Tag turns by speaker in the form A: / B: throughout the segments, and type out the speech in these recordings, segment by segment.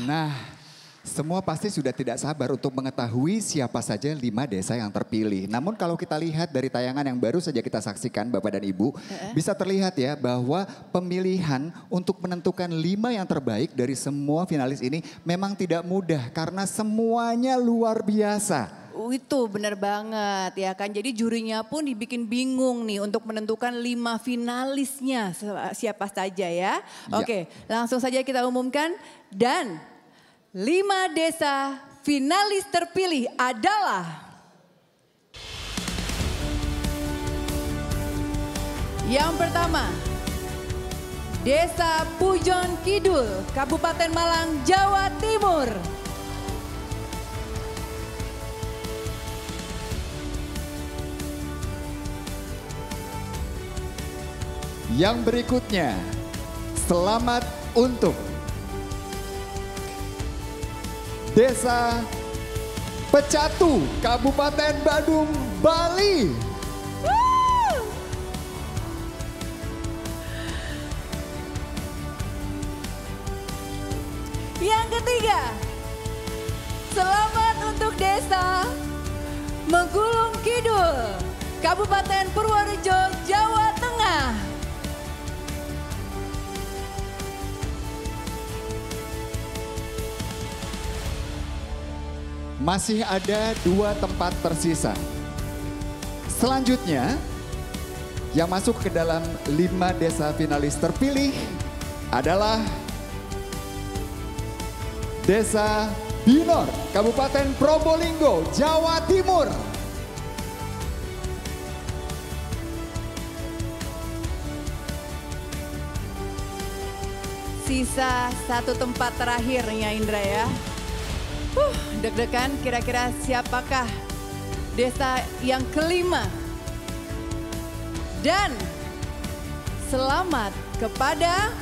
A: Nah, semua pasti sudah tidak sabar untuk mengetahui siapa saja 5 desa yang terpilih. Namun kalau kita lihat dari tayangan yang baru saja kita saksikan Bapak dan Ibu, bisa terlihat ya bahwa pemilihan untuk menentukan 5 yang terbaik dari semua finalis ini memang tidak mudah karena semuanya luar biasa.
B: Itu benar banget ya kan. Jadi jurinya pun dibikin bingung nih untuk menentukan 5 finalisnya siapa saja ya. Oke, langsung saja kita umumkan dan 5 desa finalis terpilih adalah yang pertama, Desa Pujon Kidul, Kabupaten Malang, Jawa Timur.
A: Yang berikutnya, selamat untuk Desa Pecatu, Kabupaten Badung, Bali.
B: Yang ketiga, selamat untuk Desa Megulung Kidul, Kabupaten Purworejo, Jawa Tengah.
A: Masih ada 2 tempat tersisa. Selanjutnya, yang masuk ke dalam 5 desa finalis terpilih adalah Desa Binor, Kabupaten Probolinggo, Jawa Timur.
B: Sisa 1 tempat terakhirnya Indra ya. Deg-degan kira-kira siapakah desa yang kelima. Dan selamat kepada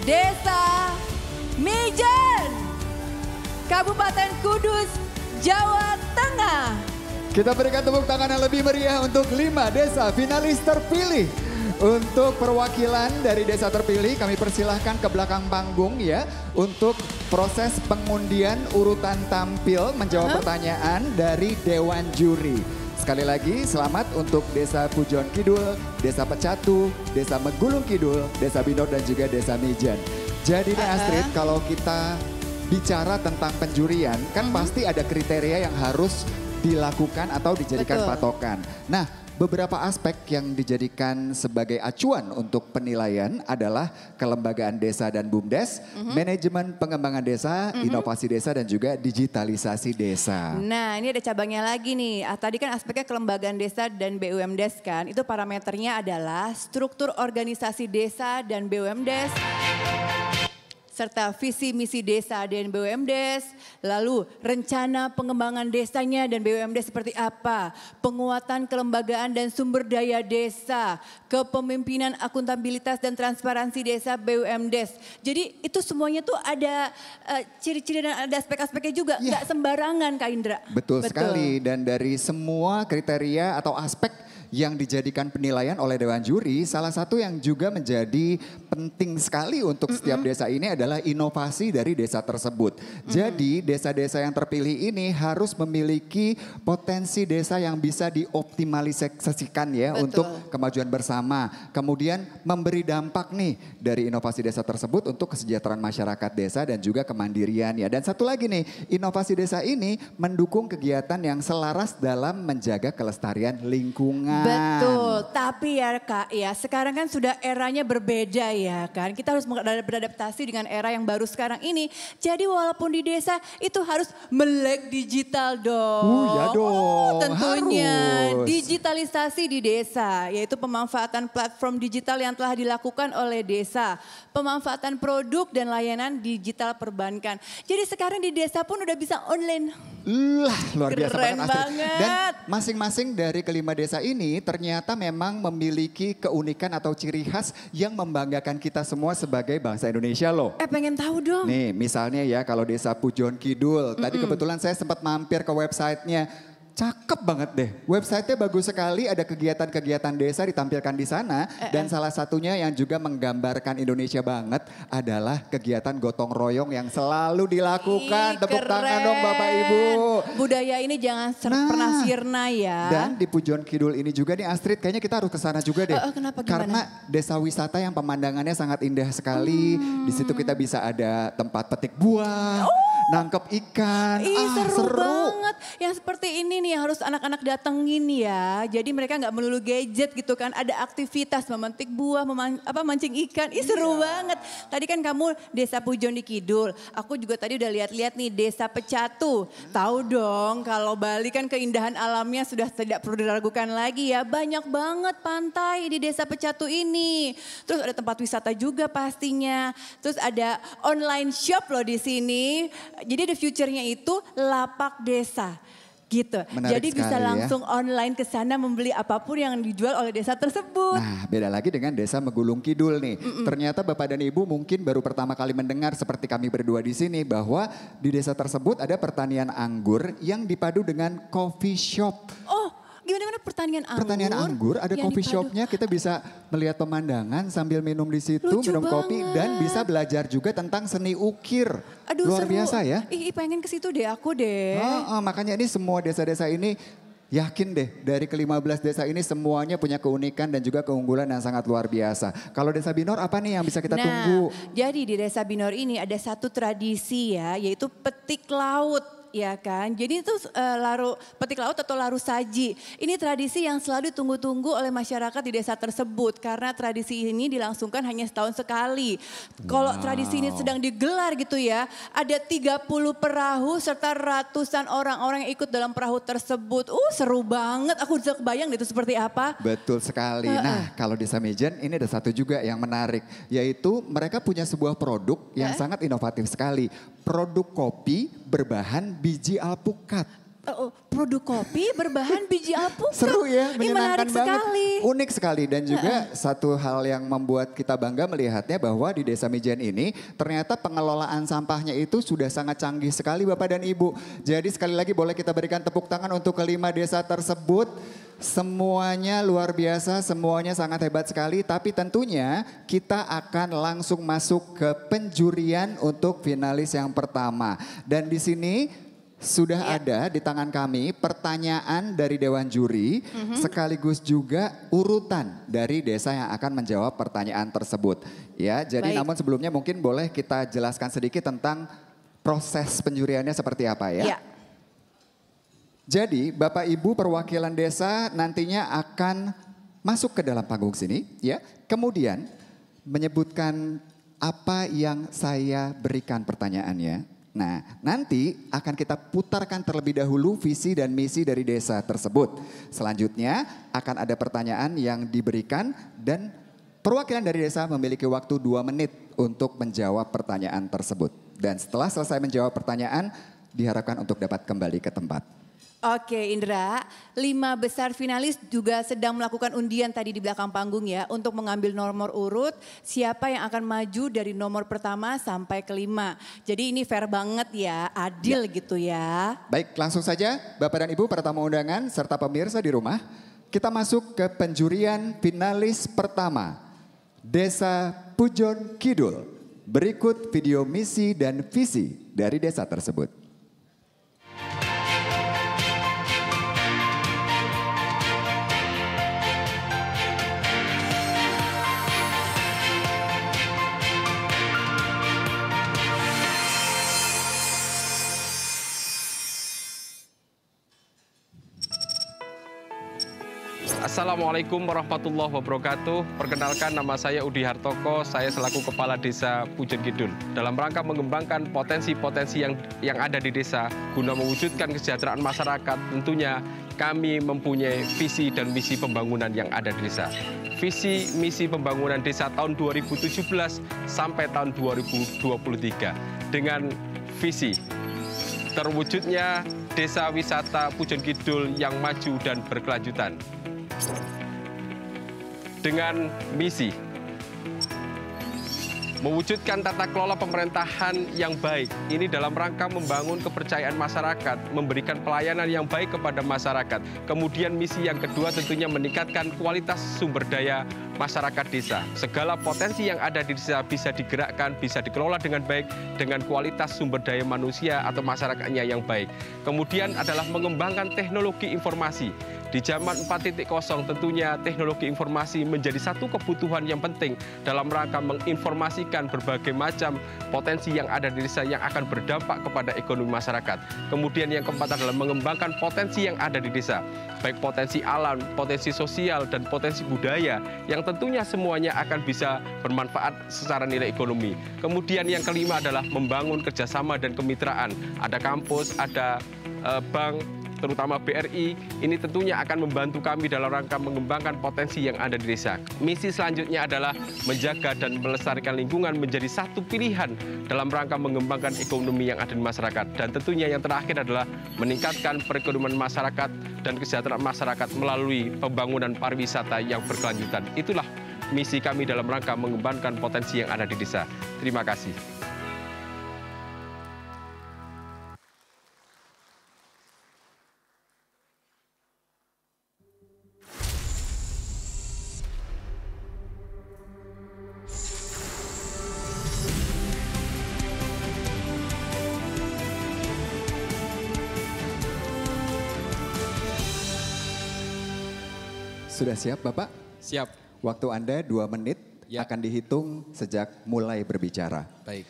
B: Desa Mijen, Kabupaten Kudus, Jawa Tengah.
A: Kita berikan tepuk tangan yang lebih meriah untuk 5 desa finalis terpilih. Untuk perwakilan dari desa terpilih kami persilahkan ke belakang panggung ya. Untuk proses pengundian urutan tampil menjawab pertanyaan dari Dewan Juri. Sekali lagi selamat untuk Desa Pujon Kidul, Desa Pecatu, Desa Megulung Kidul, Desa Binor dan juga Desa Mijen. Jadi nih Astrid, kalau kita bicara tentang penjurian kan pasti ada kriteria yang harus dilakukan atau dijadikan patokan. Nah, beberapa aspek yang dijadikan sebagai acuan untuk penilaian adalah kelembagaan desa dan BUMDes, manajemen pengembangan desa, inovasi desa dan juga digitalisasi desa.
B: Nah ini ada cabangnya lagi nih. Tadi kan aspeknya kelembagaan desa dan BUMDes kan. Itu parameternya adalah struktur organisasi desa dan BUMDes. Serta visi misi desa dan BUMDes, lalu rencana pengembangan desanya dan BUMDes seperti apa, penguatan kelembagaan dan sumber daya desa, kepemimpinan akuntabilitas dan transparansi desa BUMDes. Jadi itu semuanya tuh ada ciri-ciri dan ada aspek-aspeknya juga, nggak sembarangan Kak Indra.
A: Betul sekali, dan dari semua kriteria atau aspek yang dijadikan penilaian oleh Dewan Juri, salah satu yang juga menjadi penting sekali untuk setiap desa ini adalah inovasi dari desa tersebut. Jadi desa-desa yang terpilih ini harus memiliki potensi desa yang bisa dioptimalisasikan ya untuk kemajuan bersama. Kemudian memberi dampak nih dari inovasi desa tersebut untuk kesejahteraan masyarakat desa dan juga kemandirian ya. Dan satu lagi nih, inovasi desa ini mendukung kegiatan yang selaras dalam menjaga kelestarian lingkungan.
B: Betul, tapi ya Kak ya sekarang kan sudah eranya berbeda ya kan. Kita harus beradaptasi dengan era yang baru sekarang ini. Jadi walaupun di desa itu harus melek digital dong.
A: Ya dong,
B: tentunya
A: harus.
B: Digitalisasi di desa yaitu pemanfaatan platform digital yang telah dilakukan oleh desa. Pemanfaatan produk dan layanan digital perbankan. Jadi sekarang di desa pun udah bisa online.
A: Luar biasa
B: Keren
A: banget Astrid.
B: banget.
A: Dan masing-masing dari kelima desa ini ternyata memang memiliki keunikan atau ciri khas yang membanggakan kita semua sebagai bangsa Indonesia loh.
B: Pengen tahu dong.
A: Nih misalnya ya kalau Desa Pujon Kidul, tadi kebetulan saya sempat mampir ke websitenya. Cakep banget deh. Websitenya bagus sekali, ada kegiatan-kegiatan desa ditampilkan di sana. Dan salah satunya yang juga menggambarkan Indonesia banget adalah kegiatan gotong royong yang selalu dilakukan. Tepuk tangan dong Bapak Ibu.
B: Budaya ini jangan pernah sirna ya.
A: Dan di Pujon Kidul ini juga nih Astrid, kayaknya kita harus ke sana juga deh.
B: Kenapa, gimana?
A: Karena desa wisata yang pemandangannya sangat indah sekali. Di situ kita bisa ada tempat petik buah, nangkep ikan.
B: Seru banget. Yang seperti ini nih yang harus anak-anak datengin ya. Jadi mereka nggak melulu gadget gitu kan. Ada aktivitas memetik buah, mancing ikan. Seru banget. Tadi kan kamu desa Pujon di Kidul. Aku juga tadi udah lihat-lihat nih desa Pecatu. Tahu dong kalau Bali kan keindahan alamnya sudah tidak perlu diragukan lagi ya. Banyak banget pantai di desa Pecatu ini. Terus ada tempat wisata juga pastinya. Terus ada online shop loh di sini. Jadi the future-nya itu lapak desa. Gitu.
A: Menarik
B: jadi bisa
A: sekali,
B: langsung online ke sana membeli apapun yang dijual oleh desa tersebut.
A: Nah, beda lagi dengan desa Megulung Kidul nih. Ternyata Bapak dan Ibu mungkin baru pertama kali mendengar seperti kami berdua di sini bahwa di desa tersebut ada pertanian anggur yang dipadu dengan coffee shop.
B: Gimana pertanian anggur?
A: Pertanian anggur, ada coffee shopnya, kita bisa melihat pemandangan sambil minum di situ,
B: Lucu
A: minum kopi
B: banget.
A: dan bisa belajar juga tentang seni ukir.
B: Aduh,
A: luar
B: seru.
A: biasa ya.
B: Pengen ke situ deh aku deh.
A: Makanya ini semua desa-desa ini yakin deh dari ke-15 desa ini semuanya punya keunikan dan juga keunggulan yang sangat luar biasa. Kalau Desa Binor apa nih yang bisa kita tunggu?
B: Jadi di Desa Binor ini ada satu tradisi ya, yaitu petik laut. Ya kan, jadi itu petik laut atau laru saji. Ini tradisi yang selalu ditunggu-tunggu oleh masyarakat di desa tersebut. Karena tradisi ini dilangsungkan hanya setahun sekali. Kalau tradisi ini sedang digelar gitu ya, ada 30 perahu serta ratusan orang-orang yang ikut dalam perahu tersebut. Seru banget, aku bisa kebayang itu seperti apa.
A: Betul sekali. Nah kalau Desa Mejen ini ada satu juga yang menarik. Yaitu mereka punya sebuah produk yang sangat inovatif sekali. Produk kopi berbahan biji alpukat.
B: Produk kopi berbahan biji alpukat.
A: Seru ya, menyenangkan banget.
B: Sekali.
A: Unik sekali dan juga satu hal yang membuat kita bangga melihatnya bahwa di Desa Mejen ini ternyata pengelolaan sampahnya itu sudah sangat canggih sekali Bapak dan Ibu. Jadi sekali lagi boleh kita berikan tepuk tangan untuk kelima desa tersebut. Semuanya luar biasa, semuanya sangat hebat sekali. Tapi tentunya kita akan langsung masuk ke penjurian untuk finalis yang pertama. Dan di sini sudah ada di tangan kami pertanyaan dari Dewan Juri. Sekaligus juga urutan dari desa yang akan menjawab pertanyaan tersebut. Ya, jadi namun sebelumnya mungkin boleh kita jelaskan sedikit tentang proses penjuriannya seperti apa ya. Jadi Bapak Ibu perwakilan desa nantinya akan masuk ke dalam panggung sini ya. Kemudian menyebutkan apa yang saya berikan pertanyaannya. Nah nanti akan kita putarkan terlebih dahulu visi dan misi dari desa tersebut. Selanjutnya akan ada pertanyaan yang diberikan dan perwakilan dari desa memiliki waktu 2 menit untuk menjawab pertanyaan tersebut. Dan setelah selesai menjawab pertanyaan diharapkan untuk dapat kembali ke tempat.
B: Oke Indra, 5 besar finalis juga sedang melakukan undian tadi di belakang panggung ya. Untuk mengambil nomor urut siapa yang akan maju dari nomor pertama sampai ke-5. Jadi ini fair banget ya, adil gitu ya.
A: Baik langsung saja Bapak dan Ibu para tamu undangan serta pemirsa di rumah. Kita masuk ke penjurian finalis pertama. Desa Pujon Kidul. Berikut video misi dan visi dari desa tersebut.
C: Assalamualaikum warahmatullahi wabarakatuh. Perkenalkan nama saya Udi Hartoko, saya selaku Kepala Desa Pujon Kidul. Dalam rangka mengembangkan potensi-potensi yang ada di desa, guna mewujudkan kesejahteraan masyarakat, tentunya kami mempunyai visi dan misi pembangunan yang ada di desa. Visi misi pembangunan desa tahun 2017 sampai tahun 2023 dengan visi terwujudnya desa wisata Pujon Kidul yang maju dan berkelanjutan. Dengan misi Mewujudkan tata kelola pemerintahan yang baik, ini dalam rangka membangun kepercayaan masyarakat, memberikan pelayanan yang baik kepada masyarakat. Kemudian misi yang kedua tentunya meningkatkan kualitas sumber daya masyarakat desa. Segala potensi yang ada di desa bisa digerakkan, bisa dikelola dengan baik, dengan kualitas sumber daya manusia atau masyarakatnya yang baik. Kemudian adalah mengembangkan teknologi informasi. Di zaman 4.0 tentunya teknologi informasi menjadi satu kebutuhan yang penting dalam rangka menginformasikan berbagai macam potensi yang ada di desa yang akan berdampak kepada ekonomi masyarakat. Kemudian yang keempat adalah mengembangkan potensi yang ada di desa, baik potensi alam, potensi sosial, dan potensi budaya yang tentunya semuanya akan bisa bermanfaat secara nilai ekonomi. Kemudian yang kelima adalah membangun kerjasama dan kemitraan. Ada kampus, ada bank, terutama BRI, ini tentunya akan membantu kami dalam rangka mengembangkan potensi yang ada di desa. Misi selanjutnya adalah menjaga dan melestarikan lingkungan menjadi satu pilihan dalam rangka mengembangkan ekonomi yang ada di masyarakat. Dan tentunya yang terakhir adalah meningkatkan perekonomian masyarakat dan kesejahteraan masyarakat melalui pembangunan pariwisata yang berkelanjutan. Itulah misi kami dalam rangka mengembangkan potensi yang ada di desa. Terima kasih.
A: Sudah siap Bapak?
D: Siap.
A: Waktu Anda 2 menit
D: Ya.
A: akan dihitung sejak mulai berbicara.
D: Baik.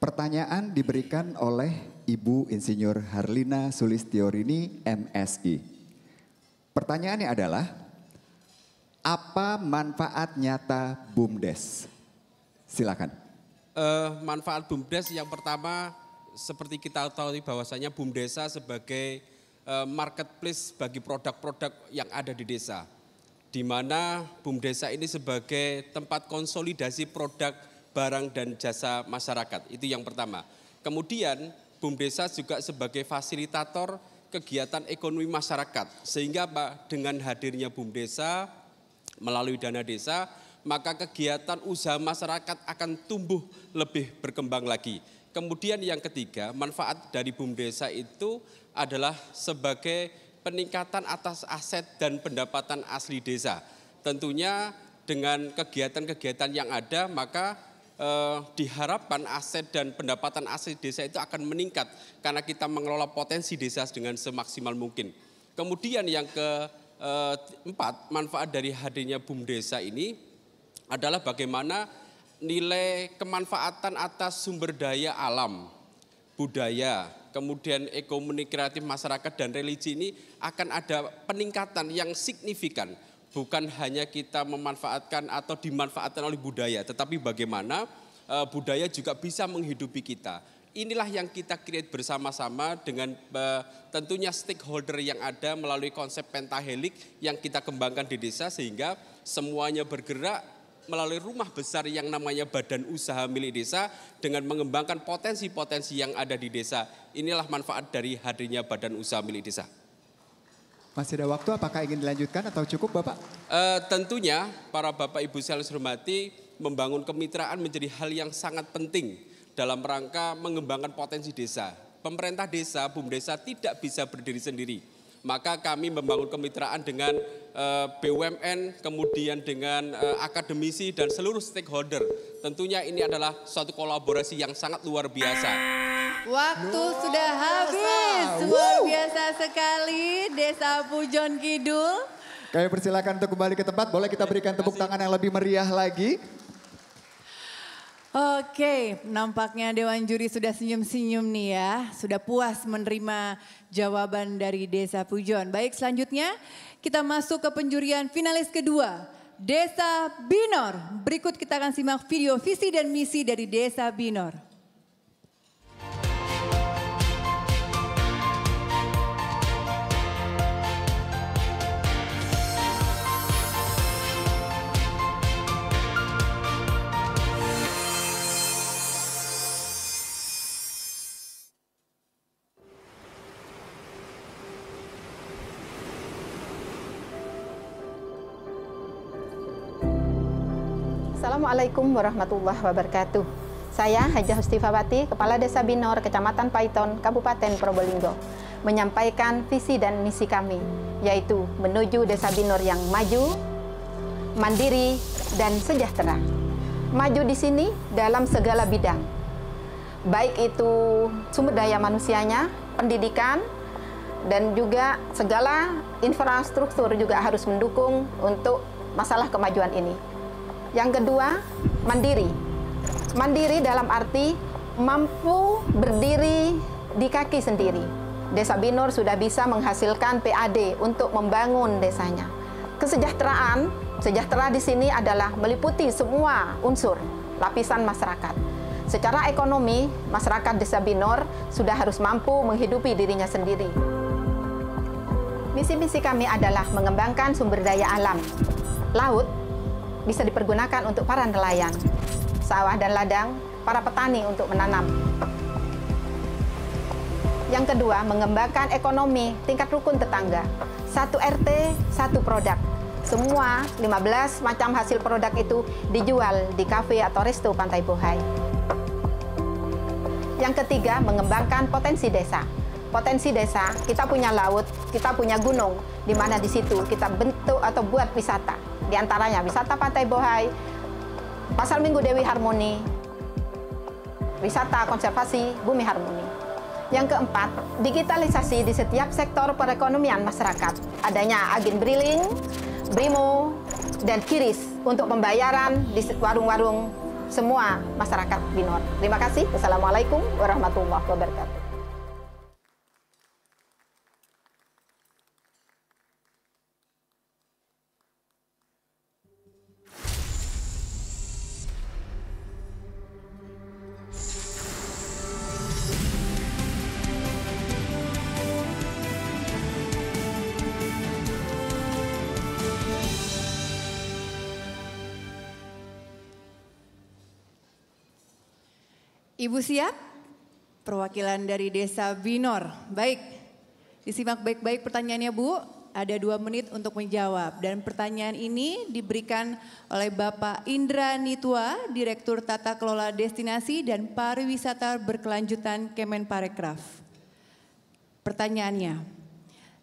A: Pertanyaan diberikan oleh Ibu Insinyur Harlina Sulistiorini, MSI. Pertanyaannya adalah, apa manfaat nyata BUMDes? Silakan.
D: Manfaat BUMDes yang pertama, seperti kita tahu bahwasanya BUMDesa sebagai marketplace bagi produk-produk yang ada di desa. Di mana BUMDesa ini sebagai tempat konsolidasi produk, barang, dan jasa masyarakat. Itu yang pertama. Kemudian BUMDesa juga sebagai fasilitator kegiatan ekonomi masyarakat. Sehingga dengan hadirnya BUMDesa melalui dana desa, maka kegiatan usaha masyarakat akan tumbuh lebih berkembang lagi. Kemudian yang ketiga, manfaat dari BUMDesa itu adalah sebagai peningkatan atas aset dan pendapatan asli desa. Tentunya dengan kegiatan-kegiatan yang ada, maka diharapkan aset dan pendapatan asli desa itu akan meningkat karena kita mengelola potensi desa dengan semaksimal mungkin. Kemudian yang keempat, manfaat dari hadirnya BUMDesa ini adalah bagaimana nilai kemanfaatan atas sumber daya alam, budaya, kemudian ekonomi kreatif masyarakat dan religi ini akan ada peningkatan yang signifikan. Bukan hanya kita memanfaatkan atau dimanfaatkan oleh budaya, tetapi bagaimana budaya juga bisa menghidupi kita. Inilah yang kita create bersama-sama dengan tentunya stakeholder yang ada melalui konsep pentahelik yang kita kembangkan di desa sehingga semuanya bergerak melalui rumah besar yang namanya badan usaha milik desa dengan mengembangkan potensi-potensi yang ada di desa. Inilah manfaat dari hadirnya badan usaha milik desa.
A: Masih ada waktu, apakah ingin dilanjutkan atau cukup Bapak?
D: Tentunya para Bapak Ibu saya hormati, membangun kemitraan menjadi hal yang sangat penting dalam rangka mengembangkan potensi desa. Pemerintah desa, BUMDesa tidak bisa berdiri sendiri. Maka kami membangun kemitraan dengan BUMN, kemudian dengan akademisi dan seluruh stakeholder. Tentunya ini adalah suatu kolaborasi yang sangat luar biasa.
B: Waktu sudah habis, luar biasa sekali Desa Pujon Kidul.
A: Kami persilakan untuk kembali ke tempat, boleh kita berikan tepuk tangan yang lebih meriah lagi.
B: Oke, nampaknya Dewan Juri sudah senyum-senyum nih ya. Sudah puas menerima jawaban dari Desa Pujon. Baik, selanjutnya kita masuk ke penjurian finalis kedua. Desa Binor. Berikut kita akan simak video visi dan misi dari Desa Binor.
E: Assalamualaikum warahmatullahi wabarakatuh. Saya Hajah Hustifawati, Kepala Desa Binor, Kecamatan Paiton, Kabupaten Probolinggo, menyampaikan visi dan misi kami, yaitu menuju Desa Binor yang maju, mandiri, dan sejahtera. Maju di sini dalam segala bidang, baik itu sumber daya manusianya, pendidikan, dan juga segala infrastruktur juga harus mendukung untuk masalah kemajuan ini. Yang kedua, mandiri. Mandiri dalam arti mampu berdiri di kaki sendiri. Desa Binor sudah bisa menghasilkan PAD untuk membangun desanya. Kesejahteraan, sejahtera di sini adalah meliputi semua unsur lapisan masyarakat. Secara ekonomi, masyarakat Desa Binor sudah harus mampu menghidupi dirinya sendiri. Misi-misi kami adalah mengembangkan sumber daya alam. Laut bisa dipergunakan untuk para nelayan, sawah dan ladang, para petani untuk menanam. Yang kedua, mengembangkan ekonomi tingkat rukun tetangga. 1 RT, 1 produk. Semua 15 macam hasil produk itu dijual di kafe atau resto Pantai Bohai. Yang ketiga, mengembangkan potensi desa. Potensi desa, kita punya laut, kita punya gunung, di mana di situ kita bentuk atau buat wisata. Di antaranya wisata Pantai Bohai, Pasar Minggu Dewi Harmoni, wisata konservasi Bumi Harmoni. Yang keempat, digitalisasi di setiap sektor perekonomian masyarakat. Adanya agen briling, Brimo, dan Kiris untuk pembayaran di warung-warung semua masyarakat Binor. Terima kasih. Wassalamualaikum warahmatullahi wabarakatuh.
B: Ibu siap? Perwakilan dari Desa Binor. Baik, disimak baik-baik pertanyaannya Bu. Ada 2 menit untuk menjawab. Dan pertanyaan ini diberikan oleh Bapak Indra Nitwa, Direktur Tata Kelola Destinasi dan Pariwisata Berkelanjutan Kemenparekraf. Pertanyaannya,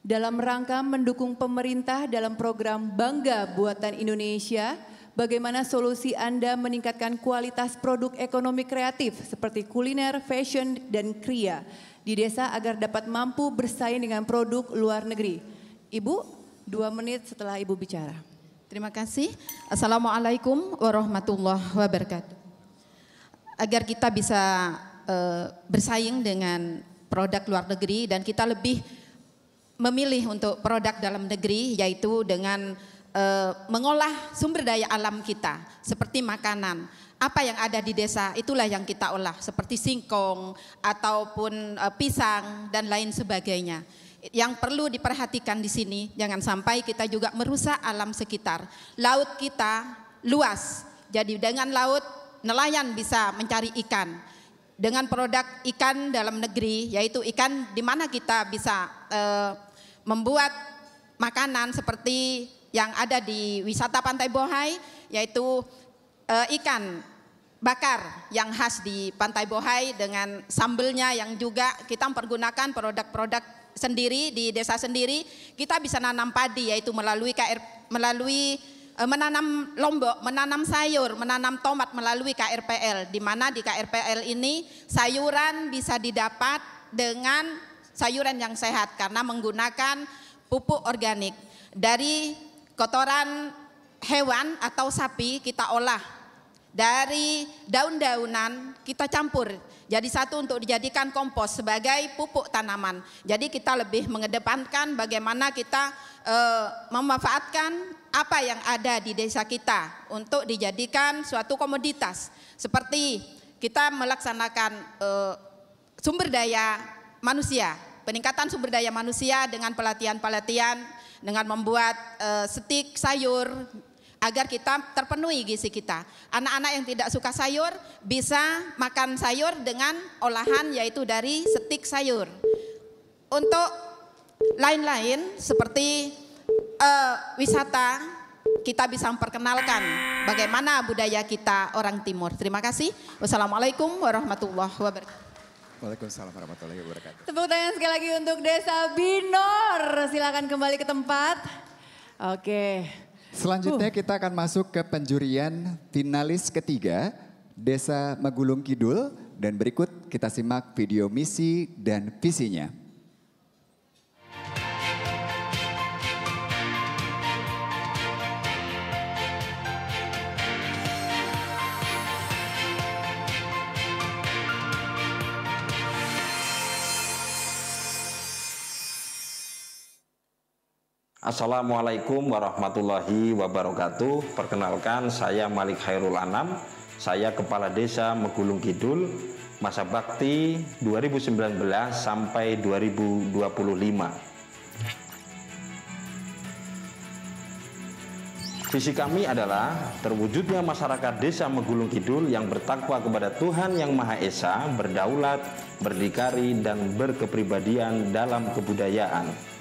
B: dalam rangka mendukung pemerintah dalam program Bangga Buatan Indonesia, bagaimana solusi Anda meningkatkan kualitas produk ekonomi kreatif seperti kuliner, fashion, dan kria di desa agar dapat mampu bersaing dengan produk luar negeri? Ibu, 2 menit setelah Ibu bicara.
E: Terima kasih. Assalamualaikum warahmatullahi wabarakatuh. Agar kita bisa bersaing dengan produk luar negeri dan kita lebih memilih untuk produk dalam negeri, yaitu dengan mengolah sumber daya alam kita seperti makanan. Apa yang ada di desa itulah yang kita olah, seperti singkong ataupun pisang dan lain sebagainya. Yang perlu diperhatikan di sini, jangan sampai kita juga merusak alam sekitar. Laut kita luas, jadi dengan laut nelayan bisa mencari ikan. Dengan produk ikan dalam negeri, yaitu ikan di mana kita bisa membuat makanan seperti yang ada di wisata Pantai Bohai, yaitu ikan bakar yang khas di Pantai Bohai dengan sambelnya yang juga kita mempergunakan produk-produk sendiri di desa sendiri. Kita bisa nanam padi, yaitu melalui menanam lombok, menanam sayur, menanam tomat melalui KRPL, di mana di KRPL ini sayuran bisa didapat dengan sayuran yang sehat karena menggunakan pupuk organik. Dari kotoran hewan atau sapi kita olah, dari daun-daunan kita campur jadi satu untuk dijadikan kompos sebagai pupuk tanaman. Jadi kita lebih mengedepankan bagaimana kita memanfaatkan apa yang ada di desa kita untuk dijadikan suatu komoditas. Seperti kita melaksanakan sumber daya manusia, peningkatan sumber daya manusia dengan pelatihan-pelatihan, dengan membuat stik sayur agar kita terpenuhi gizi kita. Anak-anak yang tidak suka sayur bisa makan sayur dengan olahan, yaitu dari stik sayur. Untuk lain-lain seperti wisata, kita bisa memperkenalkan bagaimana budaya kita orang Timur. Terima kasih. Wassalamualaikum warahmatullahi wabarakatuh.
A: Waalaikumsalam warahmatullahi wabarakatuh.
B: Tepuk tangan sekali lagi untuk Desa Binor. Silakan kembali ke tempat. Oke.
A: Selanjutnya kita akan masuk ke penjurian finalis ketiga, Desa Megulung Kidul. Dan berikut kita simak video misi dan visinya.
F: Assalamualaikum warahmatullahi wabarakatuh. Perkenalkan, saya Malik Khairul Anam. Saya Kepala Desa Megulung Kidul, masa bakti 2019 sampai 2025. Visi kami adalah terwujudnya masyarakat Desa Megulung Kidul yang bertakwa kepada Tuhan Yang Maha Esa, berdaulat, berdikari, dan berkepribadian dalam kebudayaan.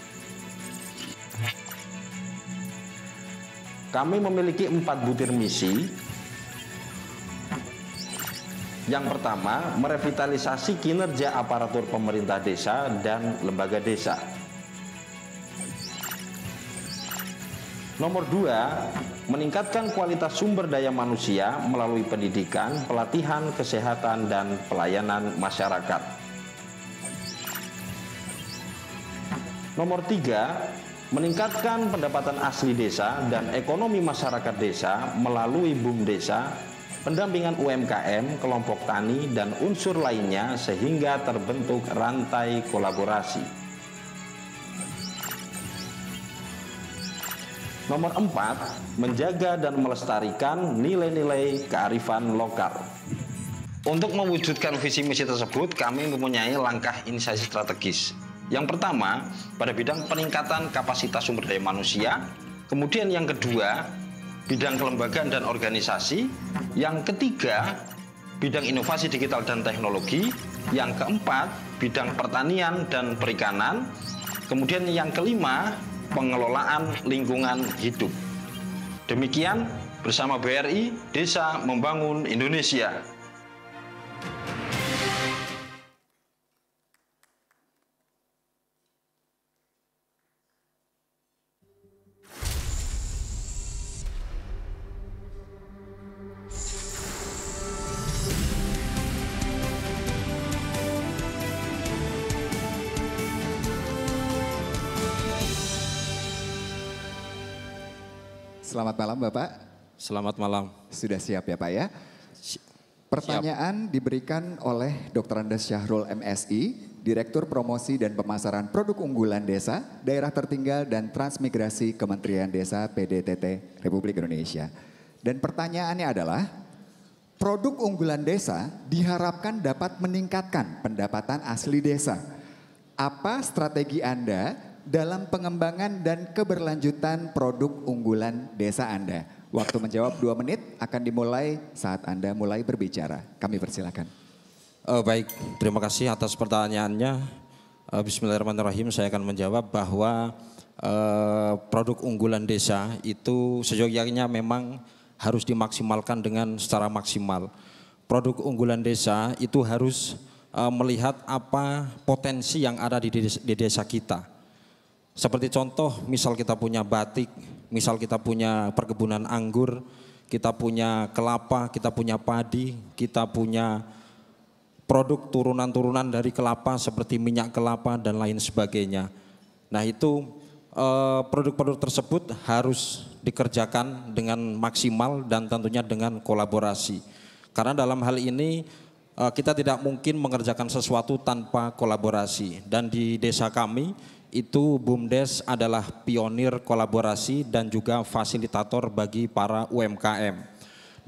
F: Kami memiliki 4 butir misi. Yang pertama, merevitalisasi kinerja aparatur pemerintah desa dan lembaga desa. Nomor 2, meningkatkan kualitas sumber daya manusia melalui pendidikan, pelatihan, kesehatan, dan pelayanan masyarakat. Nomor 3, meningkatkan pendapatan asli desa dan ekonomi masyarakat desa melalui BUMDesa, pendampingan UMKM, kelompok tani, dan unsur lainnya sehingga terbentuk rantai kolaborasi. Nomor 4, menjaga dan melestarikan nilai-nilai kearifan lokal. Untuk mewujudkan visi misi tersebut, kami mempunyai langkah inisiasi strategis. Yang pertama, pada bidang peningkatan kapasitas sumber daya manusia. Kemudian yang kedua, bidang kelembagaan dan organisasi. Yang ketiga, bidang inovasi digital dan teknologi. Yang keempat, bidang pertanian dan perikanan. Kemudian yang kelima, pengelolaan lingkungan hidup. Demikian bersama BRI, Desa Membangun Indonesia.
A: Selamat malam Bapak.
D: Selamat malam.
A: Sudah siap ya Pak ya? Pertanyaan diberikan oleh Dr. Andes Syahrul MSI, Direktur Promosi dan Pemasaran Produk Unggulan Desa, Daerah Tertinggal dan Transmigrasi Kementerian Desa PDTT Republik Indonesia. Dan pertanyaannya adalah, produk unggulan desa diharapkan dapat meningkatkan pendapatan asli desa. Apa strategi Anda dalam pengembangan dan keberlanjutan produk unggulan desa Anda? Waktu menjawab 2 menit akan dimulai saat Anda mulai berbicara. Kami persilakan.
F: Baik, terima kasih atas pertanyaannya. Bismillahirrahmanirrahim, saya akan menjawab bahwa produk unggulan desa itu sejauhnya memang harus dimaksimalkan dengan secara maksimal. Produk unggulan desa itu harus melihat apa potensi yang ada di desa kita. Seperti contoh, misal kita punya batik, misal kita punya perkebunan anggur, kita punya kelapa, kita punya padi, kita punya produk turunan-turunan dari kelapa seperti minyak kelapa dan lain sebagainya. Nah itu produk-produk tersebut harus dikerjakan dengan maksimal dan tentunya dengan kolaborasi. Karena dalam hal ini kita tidak mungkin mengerjakan sesuatu tanpa kolaborasi. Dan di desa kami itu BUMDes adalah pionir kolaborasi dan juga fasilitator bagi para UMKM.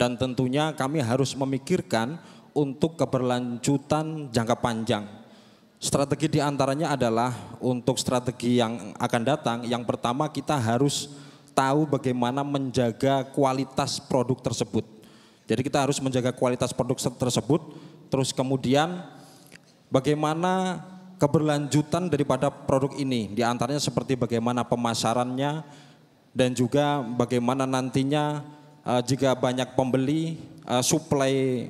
F: Dan tentunya kami harus memikirkan untuk keberlanjutan jangka panjang. Strategi diantaranya adalah untuk strategi yang akan datang, yang pertama kita harus tahu bagaimana menjaga kualitas produk tersebut. Jadi kita harus menjaga kualitas produk tersebut, terus kemudian bagaimana keberlanjutan daripada produk ini, diantaranya seperti bagaimana pemasarannya dan juga bagaimana nantinya jika banyak pembeli, suplai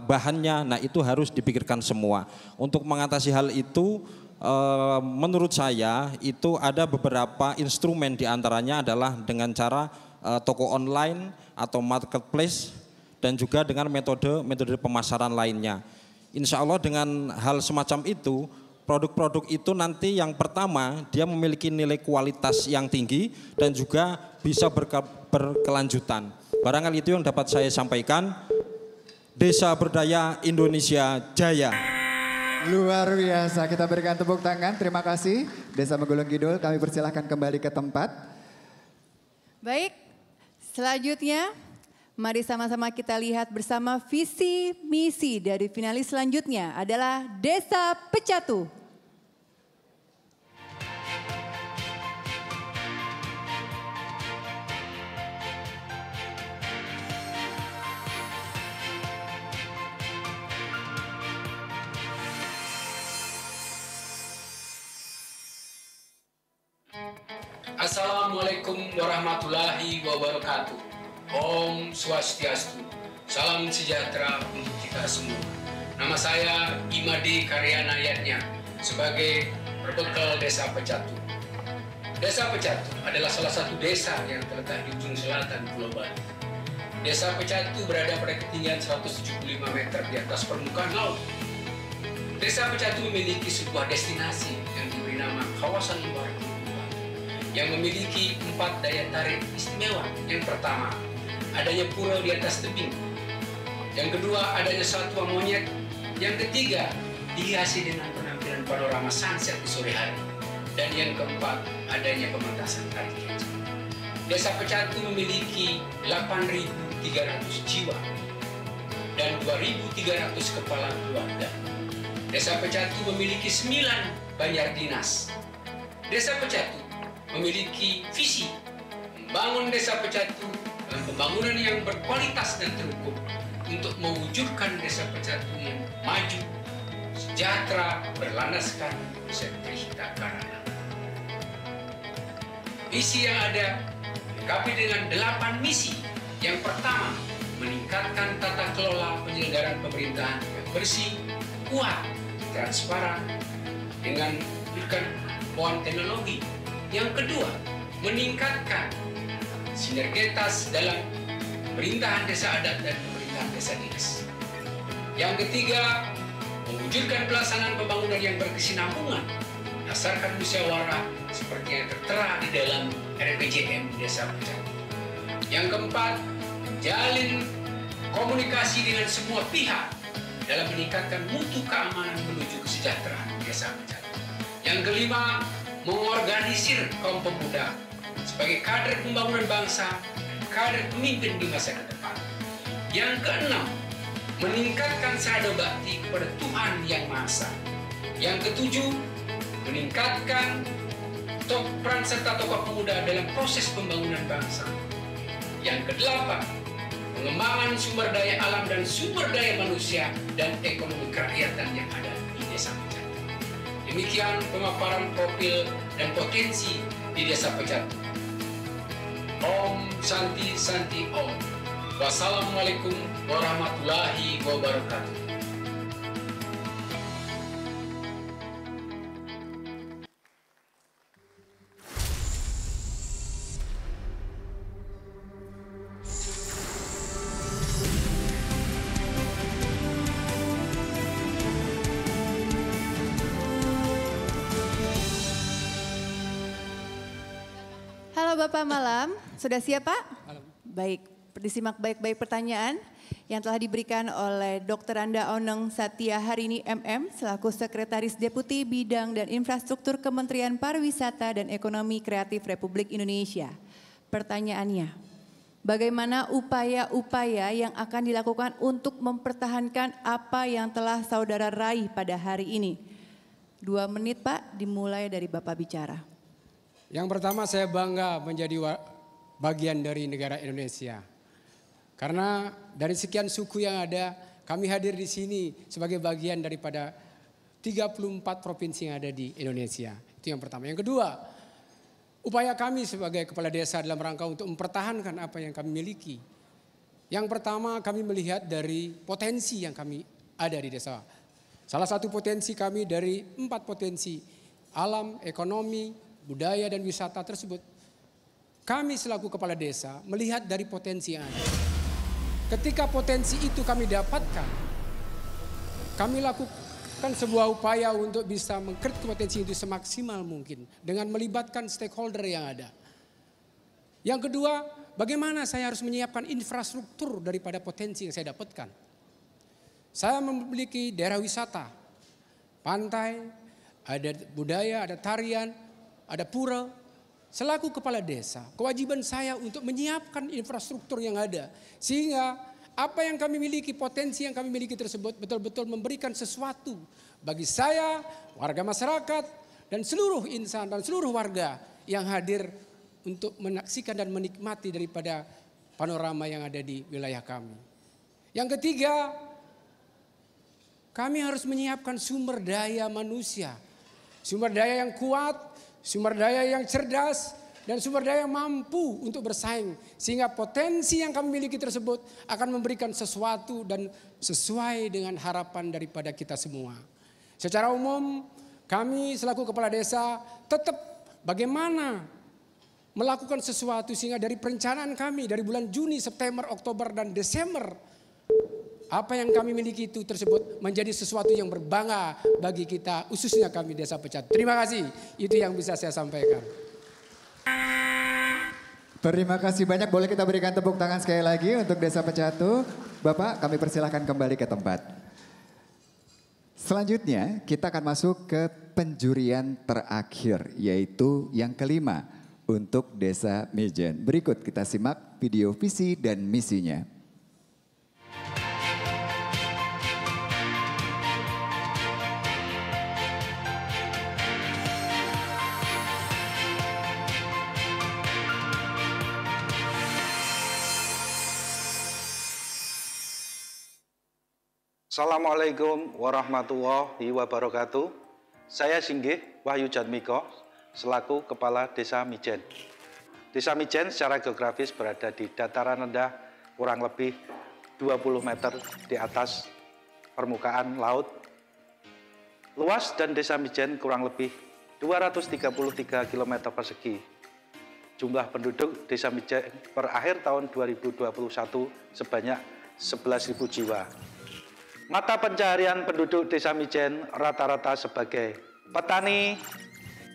F: bahannya, nah itu harus dipikirkan semua. Untuk mengatasi hal itu, menurut saya itu ada beberapa instrumen, diantaranya adalah dengan cara toko online atau marketplace, dan juga dengan metode pemasaran lainnya. Insya Allah dengan hal semacam itu, produk-produk itu nanti yang pertama dia memiliki nilai kualitas yang tinggi dan juga bisa berkelanjutan. Barangkali itu yang dapat saya sampaikan. Desa Berdaya Indonesia Jaya.
A: Luar biasa, kita berikan tepuk tangan. Terima kasih Desa Megulung Kidul, kami persilahkan kembali ke tempat.
B: Baik, selanjutnya mari sama-sama kita lihat bersama visi misi dari finalis selanjutnya adalah Desa Pecatu.
G: Assalamualaikum warahmatullahi wabarakatuh. Om Swastiastu. Salam sejahtera untuk kita semua. Nama saya Imadi Karyana Yatnya sebagai perbekal Desa Pecatu. Desa Pecatu adalah salah satu desa yang terletak di ujung selatan Pulau Bali. Desa Pecatu berada pada ketinggian 175 meter di atas permukaan laut. Desa Pecatu memiliki sebuah destinasi yang diberi nama Kawasan Luar yang memiliki 4 daya tarik istimewa. Yang pertama, adanya pura di atas tebing. Yang kedua, adanya satwa monyet. Yang ketiga, dihiasi dengan penampilan panorama sunset di sore hari. Dan yang keempat, adanya pementasan tari kecil. Desa Pecatu memiliki 8.300 jiwa dan 2.300 kepala keluarga. Desa Pecatu memiliki 9 banjar dinas. Desa Pecatu memiliki visi membangun Desa Pecatu dalam pembangunan yang berkualitas dan terukur untuk mewujudkan Desa Pecatu yang maju, sejahtera, berlandaskan Setrihita Karana. Visi yang ada dilengkapi dengan 8 misi. Yang pertama, meningkatkan tata kelola penyelenggaraan pemerintahan yang bersih, kuat, transparan, dengan menggunakan kemampuan teknologi. Yang kedua, meningkatkan sinergitas dalam pemerintahan desa adat dan pemerintahan desa dinas. Yang ketiga, mewujudkan pelaksanaan pembangunan yang berkesinambungan berdasarkan musyawarah seperti yang tertera di dalam RPJM Desa Pecatu. Yang keempat, menjalin komunikasi dengan semua pihak dalam meningkatkan mutu keamanan menuju kesejahteraan Desa Pecatu. Yang kelima, mengorganisir kaum pemuda sebagai kader pembangunan bangsa dan kader pemimpin di masa ke depan. Yang keenam, meningkatkan sadar bakti kepada Tuhan Yang Maha Esa. Yang ketujuh, meningkatkan peran serta tokoh pemuda dalam proses pembangunan bangsa. Yang kedelapan, pengembangan sumber daya alam dan sumber daya manusia dan ekonomi kerakyatan yang ada di Desa Pecatu. Demikian pemaparan profil dan potensi di Desa Pecatu. Om Santi Santi Om. Wassalamualaikum warahmatullahi wabarakatuh.
B: Halo Bapak Malam, sudah siap Pak? Baik, disimak baik-baik pertanyaan yang telah diberikan oleh Dr. Anda Oneng Satya Harini MM selaku Sekretaris Deputi Bidang dan Infrastruktur Kementerian Pariwisata dan Ekonomi Kreatif Republik Indonesia. Pertanyaannya, bagaimana upaya-upaya yang akan dilakukan untuk mempertahankan apa yang telah saudara raih pada hari ini? 2 menit Pak, dimulai dari Bapak bicara.
H: Yang pertama, saya bangga menjadi bagian dari negara Indonesia. Karena dari sekian suku yang ada, kami hadir di sini sebagai bagian daripada 34 provinsi yang ada di Indonesia. Itu yang pertama. Yang kedua, upaya kami sebagai kepala desa dalam rangka untuk mempertahankan apa yang kami miliki. Yang pertama, kami melihat dari potensi yang kami ada di desa. Salah satu potensi kami dari 4 potensi alam, ekonomi, budaya, dan wisata tersebut. Kami selaku kepala desa melihat dari potensi yang ada. Ketika potensi itu kami dapatkan, kami lakukan sebuah upaya untuk bisa mengkreat potensi itu semaksimal mungkin dengan melibatkan stakeholder yang ada. Yang kedua, bagaimana saya harus menyiapkan infrastruktur daripada potensi yang saya dapatkan. Saya memiliki daerah wisata, pantai, ada budaya, ada tarian, ada pura. Selaku kepala desa, kewajiban saya untuk menyiapkan infrastruktur yang ada. Sehingga apa yang kami miliki, potensi yang kami miliki tersebut betul-betul memberikan sesuatu bagi saya, warga masyarakat, dan seluruh insan dan seluruh warga yang hadir untuk menyaksikan dan menikmati daripada panorama yang ada di wilayah kami. Yang ketiga, kami harus menyiapkan sumber daya manusia. Sumber daya yang kuat, sumber daya yang cerdas, dan sumber daya yang mampu untuk bersaing. Sehingga potensi yang kami miliki tersebut akan memberikan sesuatu dan sesuai dengan harapan daripada kita semua. Secara umum, kami selaku kepala desa tetap bagaimana melakukan sesuatu sehingga dari perencanaan kami dari bulan Juni, September, Oktober, dan Desember, apa yang kami miliki itu tersebut menjadi sesuatu yang berbangga bagi kita, khususnya kami Desa Pecatu. Terima kasih, itu yang bisa saya sampaikan.
A: Terima kasih banyak, boleh kita berikan tepuk tangan sekali lagi untuk Desa Pecatu. Bapak, kami persilahkan kembali ke tempat. Selanjutnya kita akan masuk ke penjurian terakhir, yaitu yang kelima untuk Desa Mijen. Berikut kita simak video visi dan misinya.
F: Assalamualaikum warahmatullahi wabarakatuh. Saya Singgih Wahyu Jatmiko selaku Kepala Desa Mijen. Desa Mijen secara geografis berada di dataran rendah kurang lebih 20 meter di atas permukaan laut. Luas dan Desa Mijen kurang lebih 233 km persegi. Jumlah penduduk Desa Mijen per akhir tahun 2021 sebanyak 11.000 jiwa. Mata pencaharian penduduk Desa Mijen rata-rata sebagai petani,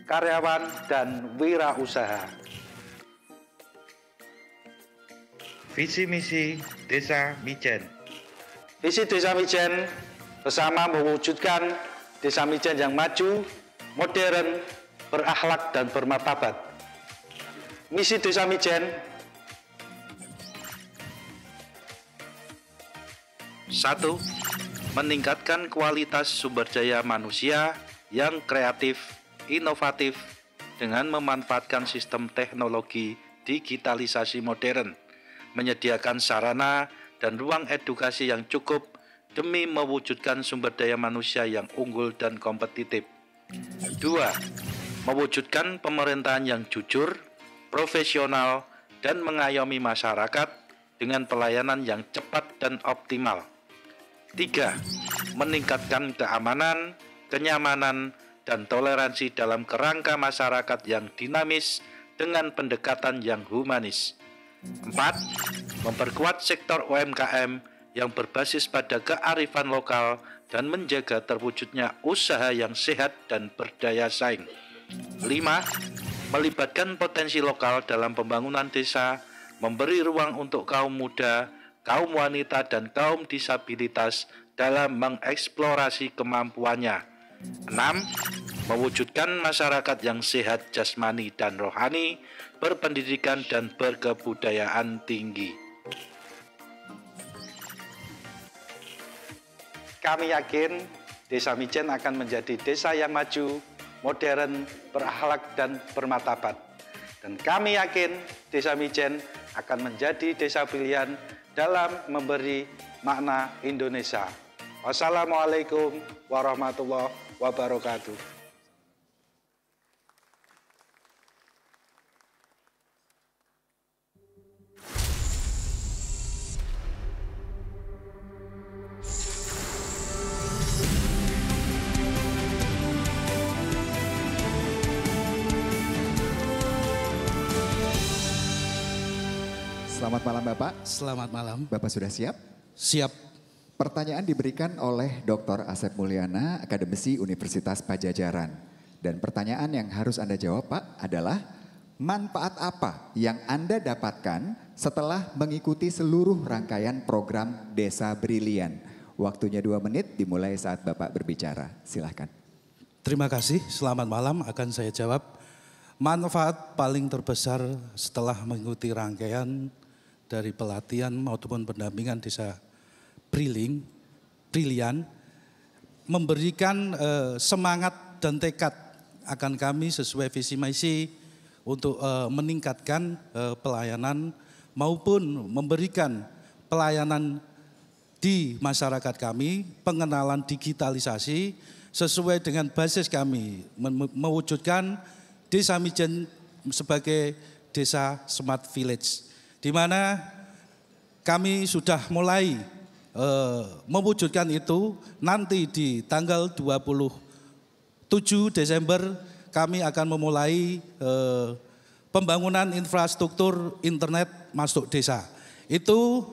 F: karyawan, dan wirausaha.
I: Visi misi Desa Mijen.
F: Visi Desa Mijen bersama mewujudkan Desa Mijen yang maju, modern, berakhlak, dan bermartabat. Misi Desa Mijen: 1. Meningkatkan kualitas sumber daya manusia yang kreatif, inovatif, dengan memanfaatkan sistem teknologi digitalisasi modern, menyediakan sarana dan ruang edukasi yang cukup demi mewujudkan sumber daya manusia yang unggul dan kompetitif. 2. Mewujudkan pemerintahan yang jujur, profesional, dan mengayomi masyarakat dengan pelayanan yang cepat dan optimal. 3. Meningkatkan keamanan, kenyamanan, dan toleransi dalam kerangka masyarakat yang dinamis dengan pendekatan yang humanis. 4. Memperkuat sektor UMKM yang berbasis pada kearifan lokal dan menjaga terwujudnya usaha yang sehat dan berdaya saing. 5. Melibatkan potensi lokal dalam pembangunan desa, memberi ruang untuk kaum muda, kaum wanita, dan kaum disabilitas dalam mengeksplorasi kemampuannya. 6. Mewujudkan masyarakat yang sehat jasmani dan rohani, berpendidikan, dan berkebudayaan tinggi. Kami yakin Desa Mijen akan menjadi desa yang maju, modern, berakhlak, dan bermartabat. Dan kami yakin Desa Mijen akan menjadi desa pilihan dalam memberi makna Indonesia. Wassalamualaikum warahmatullahi wabarakatuh.
A: Selamat malam Bapak.
J: Selamat malam.
A: Bapak sudah siap?
J: Siap.
A: Pertanyaan diberikan oleh Dr. Asep Mulyana, akademisi Universitas Pajajaran. Dan pertanyaan yang harus Anda jawab Pak adalah, manfaat apa yang Anda dapatkan setelah mengikuti seluruh rangkaian program Desa Brilian? Waktunya 2 menit dimulai saat Bapak berbicara. Silahkan.
J: Terima kasih, selamat malam. Akan saya jawab. Manfaat paling terbesar setelah mengikuti rangkaian dari pelatihan maupun pendampingan Desa Brilian memberikan semangat dan tekad akan kami sesuai visi misi untuk meningkatkan pelayanan maupun memberikan pelayanan di masyarakat kami, pengenalan digitalisasi sesuai dengan basis kami mewujudkan Desa Mijen sebagai desa smart village, di mana kami sudah mulai mewujudkan itu. Nanti di tanggal 27 Desember kami akan memulai pembangunan infrastruktur internet masuk desa. Itu